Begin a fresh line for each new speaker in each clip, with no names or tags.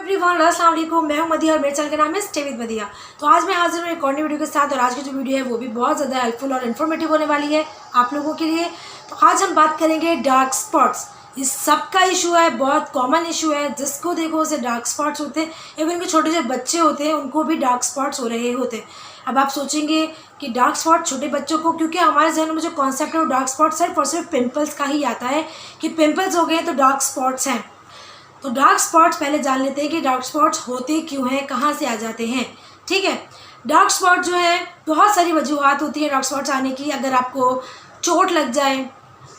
Everyone, अस्सलाम वालेकुम। मैं हूं मदिया और मेरे चैनल का नाम है स्टे विद मदिया। तो आज मैं हाजिर हूं एक और नई वीडियो के साथ और आज की जो वीडियो है वो भी बहुत ज़्यादा हेल्पफुल और इन्फॉर्मेटिव होने वाली है आप लोगों के लिए। तो आज हम बात करेंगे डार्क स्पॉट्स। इस सबका इशू है, बहुत कॉमन इशू है, जिसको देखो उसे डार्क स्पॉट्स होते हैं। इवन के छोटे जो बच्चे होते हैं उनको भी डार्क स्पॉट्स हो रहे होते हैं। अब आप सोचेंगे कि डार्क स्पॉट छोटे बच्चों को, क्योंकि हमारे जहन में जो कॉन्सेप्ट है वो डार्क स्पॉट सिर्फ और सिर्फ पिंपल्स का ही आता है कि पिंपल्स हो गए तो डार्क स्पॉट्स हैं। तो डार्क स्पॉट्स पहले जान लेते हैं कि डार्क स्पॉट्स होते क्यों हैं, कहाँ से आ जाते हैं। ठीक है, डार्क स्पॉट जो है बहुत सारी वजूहत होती है डार्क स्पॉट्स आने की। अगर आपको चोट लग जाए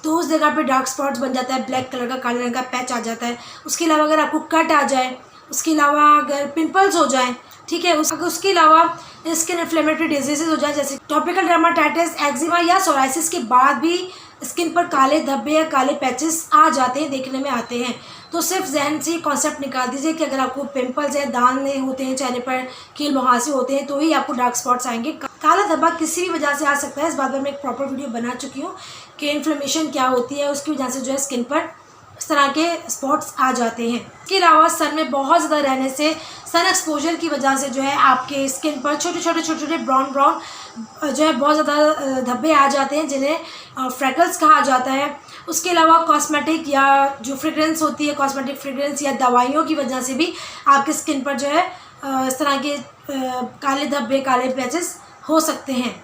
तो उस जगह पे डार्क स्पॉट्स बन जाता है, ब्लैक कलर का, काले रंग का पैच आ जाता है। उसके अलावा अगर आपको कट आ जाए, उसके अलावा अगर पिंपल्स हो जाए, ठीक है, उसके अलावा स्किन इन्फ्लेमेटरी डिजीजेज हो जाए जैसे टॉपिकल डर्माटाइटिस, एक्जिमा या सोराइसिस के बाद भी स्किन पर काले धब्बे या काले पैचेस आ जाते हैं, देखने में आते हैं। तो सिर्फ जहन से कॉन्सेप्ट निकाल दीजिए कि अगर आपको पिंपल्स है, दाने होते हैं चेहरे पर, कील मुहासे होते हैं, तो ही आपको डार्क स्पॉट्स आएंगे। काला धब्बा किसी भी वजह से आ सकता है। इस बात पर मैं एक प्रॉपर वीडियो बना चुकी हूँ कि इन्फ्लेमेशन क्या होती है, उसकी वजह से जो है स्किन पर इस तरह के स्पॉट्स आ जाते हैं। इसके अलावा सन में बहुत ज़्यादा रहने से, सन एक्सपोजर की वजह से जो है आपके स्किन पर छोटे छोटे ब्राउन जो है बहुत ज़्यादा धब्बे आ जाते हैं, जिन्हें फ्रैकल्स कहा जाता है। उसके अलावा कॉस्मेटिक या जो फ्रेग्रेंस होती है, कॉस्मेटिक फ्रेग्रेंस या दवाइयों की वजह से भी आपके स्किन पर जो है इस तरह के काले धब्बे, काले पैचेस हो सकते हैं।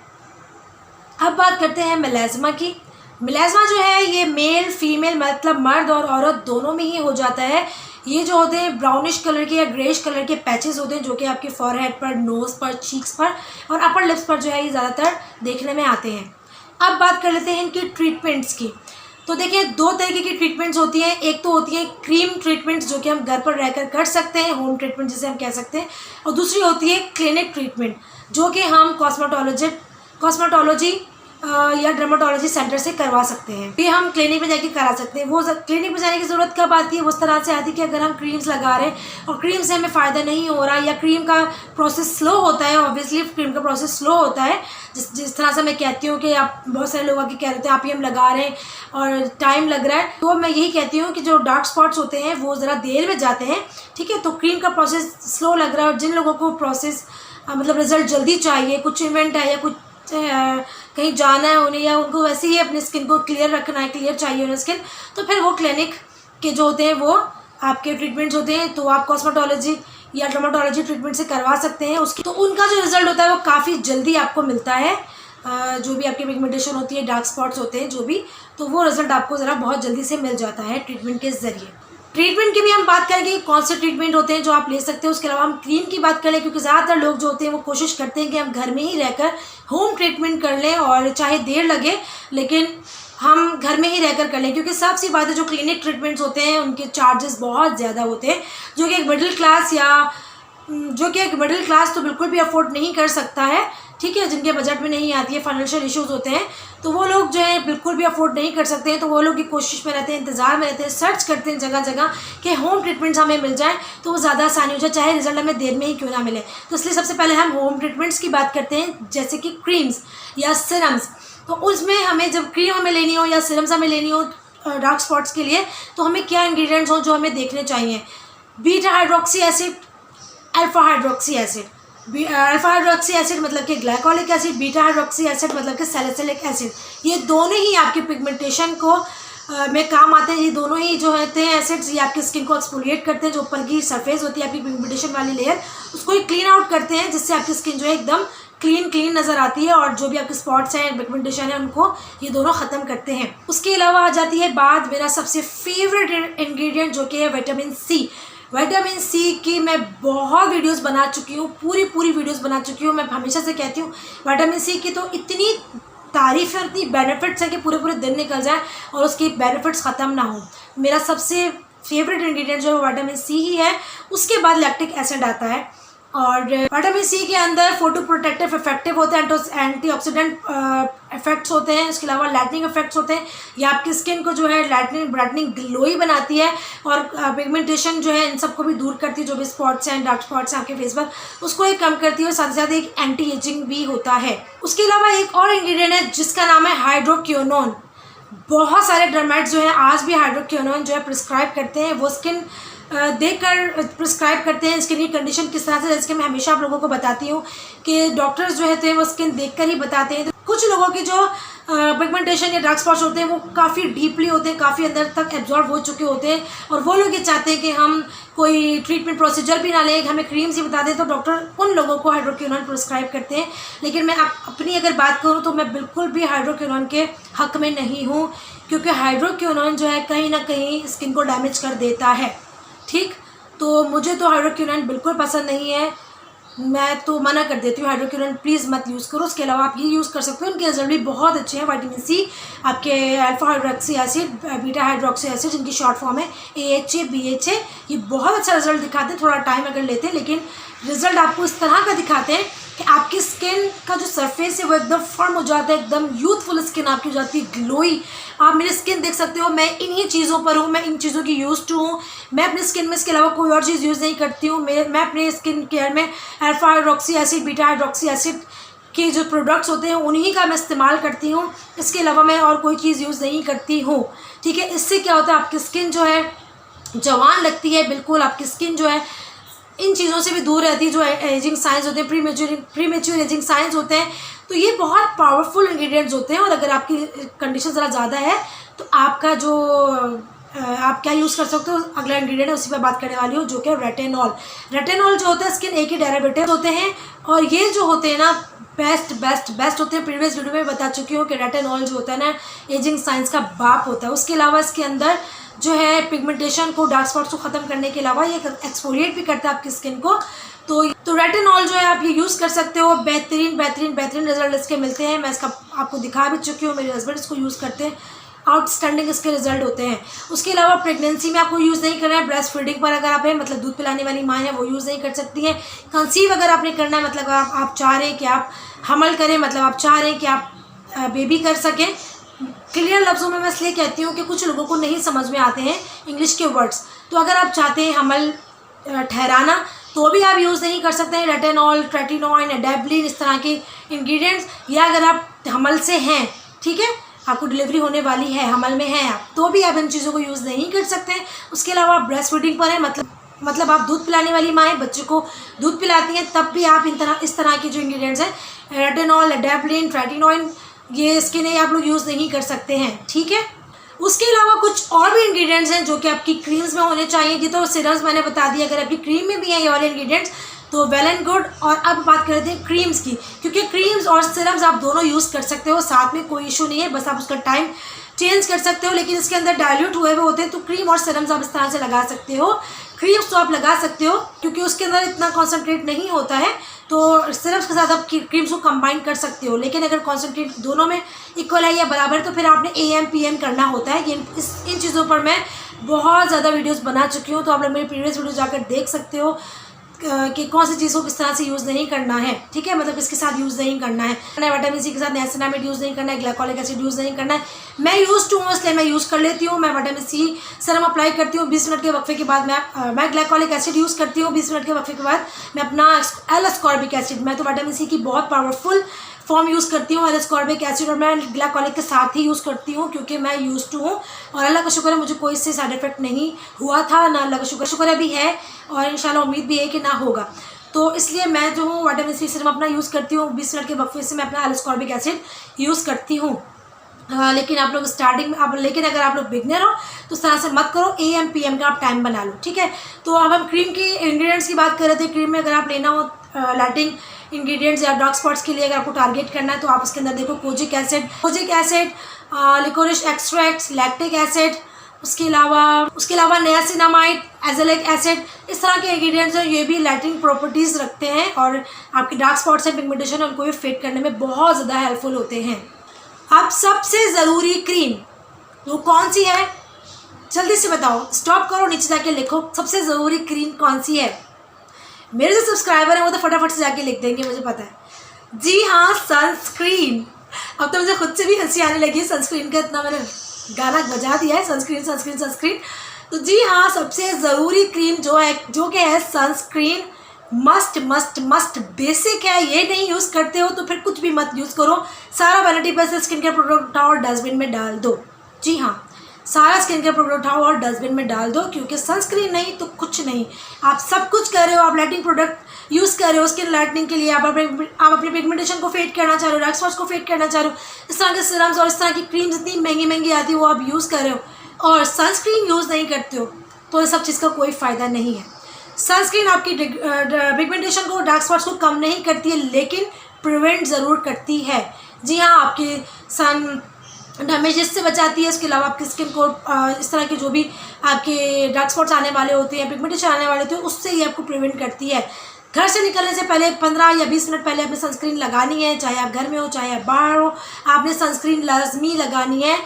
अब बात करते हैं मेलास्मा की। मेलास्मा जो है ये मेल फीमेल मतलब मर्द और औरत दोनों में ही हो जाता है। ये जो होते हैं ब्राउनिश कलर के या ग्रेश कलर के पैचेस होते हैं जो कि आपके फॉरहेड पर, नोज़ पर, चीक्स पर और अपर लिप्स पर जो है ये ज़्यादातर देखने में आते हैं। अब बात कर लेते हैं इनकी ट्रीटमेंट्स की। तो देखिए, दो तरीके की ट्रीटमेंट्स होती हैं। एक तो होती है क्रीम ट्रीटमेंट्स जो कि हम घर पर रहकर कर सकते हैं, होम ट्रीटमेंट जिसे हम कह सकते हैं, और दूसरी होती है क्लिनिक ट्रीटमेंट जो कि हम कॉस्मेटोलॉजी या डर्माटोलॉजी सेंटर से करवा सकते हैं। ये हम क्लिनिक में जाके करा सकते हैं। वो क्लिनिक में जाने की ज़रूरत कब आती है? उस तरह से आती है कि अगर हम क्रीम्स लगा रहे हैं और क्रीम से हमें फ़ायदा नहीं हो रहा या क्रीम का प्रोसेस स्लो होता है। ऑब्वियसली क्रीम का प्रोसेस स्लो होता है। जिस तरह से मैं कहती हूँ कि आप, बहुत सारे लोग आके कह रहे थे आप ही हम लगा रहे हैं और टाइम लग रहा है, तो मैं यही कहती हूँ कि जो डार्क स्पॉट्स होते हैं वो ज़रा देर में जाते हैं। ठीक है, तो क्रीम का प्रोसेस स्लो लग रहा है और जिन लोगों को प्रोसेस मतलब रिज़ल्ट जल्दी चाहिए, कुछ इवेंट है या कुछ कहीं जाना है उन्हें, या उनको वैसे ही अपनी स्किन को क्लियर रखना है, क्लियर चाहिए उन्हें स्किन, तो फिर वो क्लिनिक के जो होते हैं वो आपके ट्रीटमेंट्स होते हैं, तो आप कॉस्मेटोलॉजी या डर्माटोलॉजी ट्रीटमेंट से करवा सकते हैं। उसकी तो उनका जो रिज़ल्ट होता है वो काफ़ी जल्दी आपको मिलता है। जो भी आपकी पिगमेंटेशन होती है, डार्क स्पॉट्स होते हैं जो भी, तो वो रिज़ल्ट आपको ज़रा बहुत जल्दी से मिल जाता है ट्रीटमेंट के ज़रिए। ट्रीटमेंट की भी हम बात करेंगे कि कौन से ट्रीटमेंट होते हैं जो आप ले सकते हैं। उसके अलावा हम क्रीम की बात करें, क्योंकि ज़्यादातर लोग जो होते हैं वो कोशिश करते हैं कि हम घर में ही रहकर होम ट्रीटमेंट कर लें और चाहे देर लगे लेकिन हम घर में ही रहकर कर लें, क्योंकि सबसे बात है जो क्लिनिक ट्रीटमेंट्स होते हैं उनके चार्जेस बहुत ज़्यादा होते हैं, जो कि एक मिडिल क्लास तो बिल्कुल भी अफोर्ड नहीं कर सकता है। ठीक है, जिनके बजट में नहीं आती है, फाइनेंशियल इश्यूज़ होते हैं, तो वो लोग जो है बिल्कुल भी अफोर्ड नहीं कर सकते हैं। तो वो लोग की कोशिश में रहते हैं, इंतज़ार में रहते हैं, सर्च करते हैं जगह जगह कि होम ट्रीटमेंट्स हमें मिल जाए तो वो ज़्यादा आसानी हो जाए, चाहे रिजल्ट हमें देर में ही क्यों ना मिले। तो इसलिए सबसे पहले हम होम ट्रीटमेंट्स की बात करते हैं, जैसे कि क्रीम्स या सिरम्स। तो उसमें हमें जब क्रीम हमें लेनी हो या सिरम्स हमें लेनी हो डार्क स्पॉट्स के लिए, तो हमें क्या इंग्रेडिएंट्स हो जो हमें देखने चाहिए? Beta hydroxy acid, alpha hydroxy acid. Alpha hydroxy acid मतलब कि glycolic acid, beta hydroxy acid मतलब कि सैलिसिलिक एसिड। ये दोनों ही आपकी पिगमेंटेशन को में काम आते हैं। ये दोनों ही जो होते हैं एसिड्स, ये आपकी स्किन को एक्सफोलिएट करते हैं, जो ऊपर की सरफेस होती है आपकी पिगमेंटेशन वाली लेयर, उसको ही क्लीन आउट करते हैं, जिससे आपकी स्किन जो है एकदम क्लीन नज़र आती है और जो भी आपके स्पॉट्स हैं, पिगमेंटेशन है, उनको ये दोनों ख़त्म करते हैं। उसके अलावा आ जाती है बात मेरा सबसे फेवरेट इंग्रेडिएंट जो कि है विटामिन सी। विटामिन सी की मैं बहुत वीडियोस बना चुकी हूँ, पूरी वीडियोस बना चुकी हूँ। मैं हमेशा से कहती हूँ विटामिन सी की तो इतनी तारीफ़ है, इतनी बेनिफिट्स हैं कि पूरे दिन निकल जाए और उसकी बेनिफिट्स ख़त्म ना हो। मेरा सबसे फेवरेट इंग्रेडिएंट जो है विटामिन सी ही है। उसके बाद लैक्टिक एसिड आता है और विटामिन सी के अंदर फोटो प्रोटेक्टिव इफेक्टिव होते हैं, एंटीऑक्सीडेंट इफेक्ट्स होते हैं। इसके अलावा लाइटनिंग इफेक्ट्स होते हैं। ये आपकी स्किन को जो है ब्राइटनिंग ग्लोई बनाती है और पिगमेंटेशन जो है इन सबको भी दूर करती है। जो भी स्पॉट्स हैं, डार्क स्पॉट्स हैं आपके फेस पर, उसको एक कम करती है और साथ ही साथ एक एंटी एजिंग भी होता है। उसके अलावा एक और इंग्रेडिएंट है जिसका नाम है हाइड्रोक्विनोन। बहुत सारे डर्मेट्स जो हैं आज भी हाइड्रोक्विनोन जो है प्रिस्क्राइब करते हैं। वो स्किन देखकर प्रिस्क्राइब करते हैं स्किन की कंडीशन किस तरह से। जैसे कि मैं हमेशा आप लोगों को बताती हूँ कि डॉक्टर्स जो होते हैं वो स्किन देखकर ही बताते हैं। तो कुछ लोगों की जो पिगमेंटेशन या डार्क स्पॉट्स होते हैं वो काफ़ी डीपली होते हैं, काफ़ी अंदर तक एब्जॉर्ब हो चुके होते हैं, और वो लोग ये चाहते हैं कि हम कोई ट्रीटमेंट प्रोसीजर भी ना लें, हमें क्रीम्स ही बता दें। तो डॉक्टर उन लोगों को हाइड्रोक्विनोन प्रिस्क्राइब करते हैं। लेकिन मैं अपनी अगर बात करूँ तो मैं बिल्कुल भी हाइड्रोक्विनोन के हक़ में नहीं हूँ, क्योंकि हाइड्रोक्विनोन जो है कहीं ना कहीं स्किन को डैमेज कर देता है। ठीक, तो मुझे तो हाइड्रोक्विनोन बिल्कुल पसंद नहीं है, मैं तो मना कर देती हूँ। हाइड्रोक्विनोन प्लीज़ मत यूज़ करो। उसके अलावा आप ये यूज़ कर सकते हो, उनके रिजल्ट भी बहुत अच्छे हैं। विटामिन सी, आपके alpha hydroxy acid, beta hydroxy acid, जिनकी शॉर्ट फॉर्म है AHA BHA, ये बहुत अच्छा रिजल्ट दिखाते हैं। थोड़ा टाइम अगर लेते हैं, लेकिन रिजल्ट आपको इस तरह का दिखाते हैं कि आपकी स्किन का जो सरफेस है वो एकदम फर्म हो जाता है, एकदम यूथफुल स्किन आपकी हो जाती है, ग्लोई। आप मेरी स्किन देख सकते हो, मैं इन्हीं चीज़ों पर हूँ, मैं इन चीज़ों की यूज़ टू हूँ। मैं अपनी स्किन में इसके अलावा कोई और चीज़ यूज़ नहीं करती हूँ। मैं अपने स्किन केयर में alpha hydroxy acid, beta hydroxy acid के जो प्रोडक्ट्स होते हैं उन्हीं का मैं इस्तेमाल करती हूँ। इसके अलावा मैं और कोई चीज़ यूज़ नहीं करती हूँ। ठीक है, इससे क्या होता है, आपकी स्किन जो है जवान लगती है बिल्कुल, आपकी स्किन जो है इन चीज़ों से भी दूर रहती है जो एजिंग साइंस होते हैं, प्रीमेच्योर एजिंग साइंस होते हैं। तो ये बहुत पावरफुल इंग्रेडिएंट्स होते हैं। और अगर आपकी कंडीशन ज़रा ज़्यादा है तो आपका जो आप क्या यूज़ कर सकते हो, अगला इंग्रेडिएंट है उसी पर बात करने वाली हूँ, जो कि रेटिनॉल। रेटिनॉल जो होता है स्किन ए के डेरिवेटिव होते हैं, और ये जो होते हैं ना बेस्ट होते हैं। प्रीवियस वीडियो में बता चुकी हूँ कि रेटिनॉल जो होता है ना एजिंग साइंस का बाप होता है। उसके अलावा इसके अंदर जो है पिगमेंटेशन को, डार्क स्पॉट्स को ख़त्म करने के अलावा ये एक्सफोलिएट भी करता है आपकी स्किन को। तो रेटिनॉल जो है आप ये यूज़ कर सकते हो। बेहतरीन रिजल्ट इसके मिलते हैं। मैं इसका आपको दिखा भी चुकी हूँ, मेरे हस्बैंड इसको यूज़ करते हैं, आउटस्टैंडिंग इसके रिजल्ट होते हैं। उसके अलावा प्रेगनेंसी में आपको यूज़ नहीं करना है। ब्रेस्ट फीडिंग पर अगर आप हैं, मतलब दूध पिलाने वाली माँ है, वो यूज़ नहीं कर सकती हैं। कंसीव अगर आपने करना है, मतलब आप चाह रहे हैं कि आप हमल करें, मतलब आप चाह रहे हैं कि आप बेबी कर सकें। क्लियर लफ्ज़ों में मैं इसलिए कहती हूँ कि कुछ लोगों को नहीं समझ में आते हैं इंग्लिश के वर्ड्स। तो अगर आप चाहते हैं हमल ठहराना, तो भी आप यूज़ नहीं कर सकते हैं रेटिनॉल, ट्रेटिनॉइन, एडेप्लिन, इस तरह के इंग्रेडिएंट्स। या अगर आप हमल से हैं, ठीक है, आपको डिलीवरी होने वाली है, हमल में हैं आप, तो भी आप इन चीज़ों को यूज़ नहीं कर सकते हैं। उसके अलावा आप ब्रेस्ट फीडिंग पर हैं, मतलब आप दूध पिलाने वाली माँ है, बच्चे को दूध पिलाती हैं, तब भी आप इस तरह के जो इंग्रेडिएंट्स हैं रेटिनॉल, एडेप्लिन, ट्रेटिनॉइन, ये इसके लिए आप लोग यूज़ नहीं कर सकते हैं। ठीक है, उसके अलावा कुछ और भी इंग्रेडिएंट्स हैं जो कि आपकी क्रीम्स में होने चाहिए। ये तो सिरम्स मैंने बता दिया, अगर आपकी क्रीम में भी हैं ये वाले इंग्रेडिएंट्स तो वेल एंड गुड। और अब बात करते हैं क्रीम्स की, क्योंकि क्रीम्स और सिरम्स आप दोनों यूज़ कर सकते हो साथ में, कोई इशू नहीं है, बस आप उसका टाइम चेंज कर सकते हो। लेकिन इसके अंदर डाइल्यूट हुए हुए होते हैं, तो क्रीम और सिरम्स आप इस तरह से लगा सकते हो। क्रीम्स तो आप लगा सकते हो क्योंकि उसके अंदर इतना कॉन्सेंट्रेट नहीं होता है, तो सिरप्स के साथ आप क्रीम्स को कंबाइन कर सकते हो। लेकिन अगर कॉन्सेंट्रेट दोनों में इक्वल है या बराबर है, तो फिर आपने AM PM करना होता है। इन चीज़ों पर मैं बहुत ज़्यादा वीडियोस बना चुकी हूँ, तो आप लोग मेरी प्रीवियस वीडियो जाकर देख सकते हो कि कौन सी चीज़ को किस तरह से यूज़ नहीं करना है। ठीक है, मतलब किसके साथ यूज़ नहीं करना है। विटामिन सी के साथ नियासिनामाइड यूज़ नहीं करना है, ग्लाइकोलिक एसिड यूज़ नहीं करना है। मैं यूज़ टू हूँ इसलिए मैं यूज़ कर लेती हूँ। मैं विटामिन सी सीरम अप्लाई करती हूँ, 20 मिनट के वक्फे के बाद मैं ग्लाइकोलिक एसिड यूज़ करती हूँ, 20 मिनट के वक्फे के बाद मैं अपना L-ascorbic एसिड, मैं तो विटामिन सी की बहुत पावरफुल फॉर्म यूज़ करती हूँ L-ascorbic एसिड, और मैं ग्लाइकोलिक के साथ ही यूज़ करती हूँ क्योंकि मैं यूज़ टू हूँ। और अल्लाह का शुक्र है मुझे कोई इससे साइड इफेक्ट नहीं हुआ था, ना अल्लाह का शुक्र अभी है, और इंशाल्लाह उम्मीद भी है कि ना होगा। तो इसलिए मैं जो हूँ विटामिन सी सीरम अपना यूज़ करती हूँ, 20 मिनट के वक्फे से मैं अपना L-ascorbic एसिड यूज़ करती हूँ। लेकिन आप लोग स्टार्टिंग में लेकिन अगर आप लोग बिगनर हो तो इस तरह से मत करो, AM PM का आप टाइम बना लो। ठीक है, तो अब हम क्रीम के इंग्रेडिएंट्स की बात कर रहे थे। क्रीम में अगर आप लेना हो लाइटिंग इंग्रेडिएंट्स या डार्क स्पॉट्स के लिए अगर आपको टारगेट करना है, तो आप इसके अंदर देखो kojic acid, liquorice extract, lactic acid, उसके अलावा नियासिनामाइड, एज़ोलिक एसिड, इस तरह के इंग्रेडिएंट्स हैं। ये भी लाइटिंग प्रॉपर्टीज़ रखते हैं और आपके डार्क स्पॉट्स हैं, पिगमेंटेशन है, उनको भी फेड करने में बहुत ज़्यादा हेल्पफुल होते हैं। अब सबसे ज़रूरी क्रीम वो कौन सी है, जल्दी से बताओ, स्टॉप करो, नीचे जाके लिखो सबसे ज़रूरी क्रीम कौन सी है। मेरे जो सब्सक्राइबर हैं वो तो फटाफट से जाके लिख देंगे, मुझे पता है। जी हाँ, सनस्क्रीन। अब तो मुझे खुद से भी हंसी आने लगी है, सनस्क्रीन का इतना मैंने गाना बजा दिया है, सनस्क्रीन। तो जी हाँ, सबसे ज़रूरी क्रीम जो कि है सनस्क्रीन। मस्ट बेसिक है, ये नहीं यूज़ करते हो तो फिर कुछ भी मत यूज़ करो, सारा vanity plus skin care product उठाओ और डस्टबिन में डाल दो। जी हाँ, सारा स्किन केयर प्रोडक्ट उठाओ और डस्टबिन में डाल दो, क्योंकि सनस्क्रीन नहीं तो कुछ नहीं। आप सब कुछ कर रहे हो, आप लाइटिंग प्रोडक्ट यूज़ कर रहे हो स्किन लाइटनिंग के लिए, आप अपने पिगमेंटेशन को फेड करना चाह रहे हो, डार्क स्पॉट्स को फेड करना चाह रहे हो, इस तरह के सीरम्स और इस तरह की क्रीम्स इतनी महंगी महंगी आती है वो आप यूज़ कर रहे हो और सनस्क्रीन यूज़ नहीं करते हो, तो इस सब चीज़ का कोई फ़ायदा नहीं है। सनस्क्रीन आपकी पिगमेंटेशन को, डार्क स्पॉट्स को कम नहीं करती है, लेकिन प्रिवेंट ज़रूर करती है। जी हाँ, आपकी सन डैमेजेस से बचाती है। इसके अलावा आपकी स्किन को इस तरह के जो भी आपके डार्क स्पॉट्स आने वाले होते हैं, पिगमेंटेशन आने वाले होते हैं, उससे ये आपको प्रिवेंट करती है। घर से निकलने से पहले 15 या 20 मिनट पहले आपने सनस्क्रीन लगानी है, चाहे आप घर में हो चाहे आप बाहर हो, आपने सनस्क्रीन लाजमी लगानी है।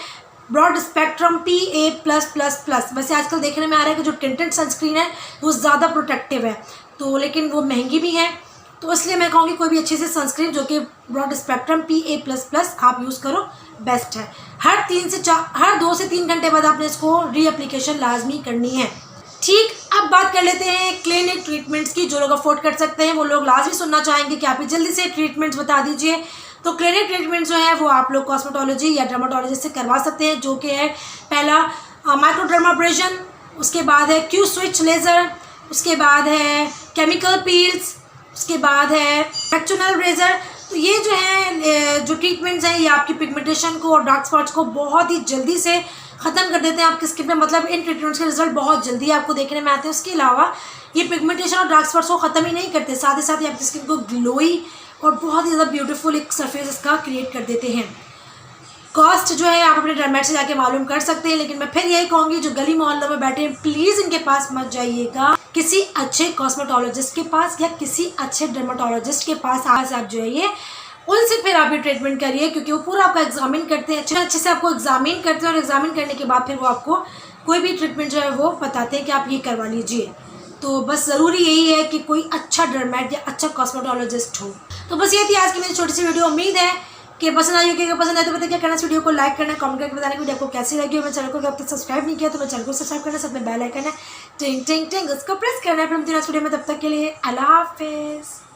Broad spectrum PA+++। वैसे आजकल देखने में आ रहा है कि जो टिंटेड सनस्क्रीन है वो ज़्यादा प्रोटेक्टिव है, तो लेकिन वो महंगी भी है, तो इसलिए मैं कहूँगी कोई भी अच्छी सी सनस्क्रीन जो कि ब्रॉड स्पेक्ट्रम PA++ आप यूज़ करो, बेस्ट है। हर 2 से 3 घंटे बाद आपने इसको रीएप्लीकेशन लाजमी करनी है। ठीक, अब बात कर लेते हैं क्लिनिक ट्रीटमेंट्स की। जो लोग अफोर्ड कर सकते हैं वो लोग लाजमी सुनना चाहेंगे कि आप जल्दी से ट्रीटमेंट्स बता दीजिए। तो क्लिनिक ट्रीटमेंट्स जो है वो आप लोग कॉस्मेटोलॉजी या डर्माटोलॉजिस्ट से करवा सकते हैं, जो कि है पहला माइक्रोडर्माब्रेशन, उसके बाद है क्यू स्विच लेज़र, उसके बाद है केमिकल पील्स, उसके बाद है फ्रैक्चुनल रेजर। तो ये जो है जो ट्रीटमेंट्स हैं ये आपकी पिगमेंटेशन को और डार्क स्पॉट्स को बहुत ही जल्दी से ख़त्म कर देते हैं आपकी स्किन पे। मतलब इन ट्रीटमेंट्स के रिजल्ट बहुत जल्दी आपको देखने में आते हैं। उसके अलावा ये पिगमेंटेशन और डार्क स्पॉट्स को ख़त्म ही नहीं करते, साथ ही साथ ये आपकी स्किन को ग्लोई और बहुत ही ज़्यादा ब्यूटीफुल एक सरफेस इसका क्रिएट कर देते हैं। कॉस्ट जो है आप अपने डर्मेट से जाके मालूम कर सकते हैं, लेकिन मैं फिर यही कहूँगी जो गली मोहल्लों में बैठे हैं प्लीज़ इनके पास मत जाइएगा। किसी अच्छे कॉस्मेटोलॉजिस्ट के पास या किसी अच्छे डर्माटोलॉजिस्ट के पास आज आप जो है ये उनसे फिर आप ये ट्रीटमेंट करिए, क्योंकि वो पूरा आपका एग्जामिन करते हैं, अच्छे से आपको एग्जामिन करते हैं और एग्जामिन करने के बाद फिर वो आपको कोई भी ट्रीटमेंट जो है वो बताते हैं कि आप ये करवा लीजिए। तो बस ज़रूरी यही है कि कोई अच्छा डर्मेट या अच्छा कॉस्मेटोलॉजिस्ट हो। तो बस ये थी आज की मेरी छोटी सी वीडियो। उम्मीद है कि पसंद आई होगी। अगर पसंद आए तो पता क्या करना, इस वीडियो को लाइक करना, कमेंट करके बताना कि वीडियो आपको कैसी लगी। और मेरे चैनल को अगर अब तक सब्सक्राइब नहीं किया तो मेरे चैनल को सब्सक्राइब करना, साथ में बेल आइकन है टिंग टिंग टिंग उसको प्रेस करना है। फिर हम नेक्स्ट वीडियो में, तब तक के लिए अल्लाह हाफिज़।